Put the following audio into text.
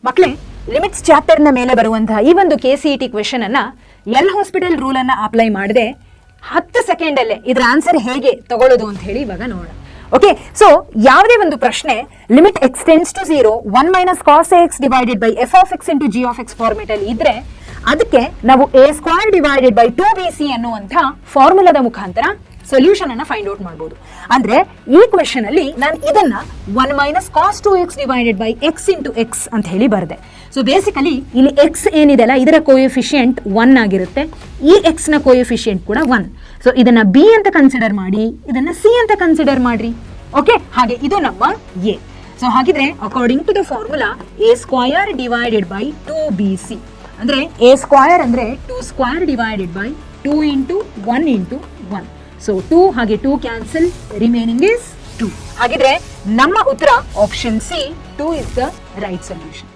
ಮಕ್ಕಳೇ, limits chapter ನ ಮೇಲೆ ಬರುವಂತಹ ಈ ಒಂದು KCET ಕ್ವೆಶನ್ ಅನ್ನ ಎಲ್ ಹಾಸ್ಪಿಟಲ್ ರೂಲ್ ಅನ್ನ ಅಪ್ಲೈ ಮಾಡದೆ 10 ಸೆಕೆಂಡ್ ಅಲ್ಲೇ ಇದರ ಆನ್ಸರ್ ಹೇಗೆ ತಗೊಳ್ಳೋದು ಅಂತ ಹೇಳಿ ಇವಾಗ ನೋಡೋಣ. ಓಕೆ, ಸೊ ಯಾವುದೇ ಒಂದು ಪ್ರಶ್ನೆ limit x tends to 0 1 minus cos x divided by f of x into g of x format ಅಲ್ಲಿ ಇದ್ರೆ ಅದಕ್ಕೆ ನಾವು a square divided by 2bc ಅನ್ನುವಂಥ ಫಾರ್ಮುಲಾದ ಮುಖಾಂತರ ಸೊಲ್ಯೂಷನ್ ಅನ್ನ ಫೈಂಡ್ ಔಟ್ ಮಾಡಬಹುದು. ಅಂದ್ರೆ ಈ ಕ್ವೆಶನ್ ಅಲ್ಲಿ ನಾನು ಇದನ್ನ 1 minus cos 2x divided by x into x ಅಂತ ಹೇಳಿ ಬರೆದೆ. ಸೊ ಬೇಸಿಕಲಿ ಇಲ್ಲಿ ಎಕ್ಸ್ ಏನಿದೆಲ್ಲ ಇದರ ಕೋಎಫಿಷಿಯಂಟ್ 1 ಆಗಿರುತ್ತೆ, ಈ ಎಕ್ಸ್ ನ ಕೋಎಫಿಷಿಯಂಟ್ ಕೂಡ 1. ಸೊ ಇದನ್ನ ಬಿ ಅಂತ ಕನ್ಸಿಡರ್ ಮಾಡಿ, ಇದನ್ನ ಸಿ ಅಂತ ಕನ್ಸಿಡರ್ ಮಾಡ್ರಿ. ಓಕೆ, ಹಾಗೆ ಇದು ನಮ್ಮ ಎ. ಸೊ ಹಾಗಿದ್ರೆ according to the formula a square divided by 2bc ಅಂದ್ರೆ a ಸ್ಕ್ವಯರ್ ಅಂದ್ರೆ 2 square divided by 2 into 1 into 1. So 2 ಹಾಗೆ 2 ಕ್ಯಾನ್ಸಲ್, ರಿಮೈನಿಂಗ್ ಇಸ್ 2. ಹಾಗಿದ್ರೆ ನಮ್ಮ ಉತ್ತರ option C 2 is the right solution.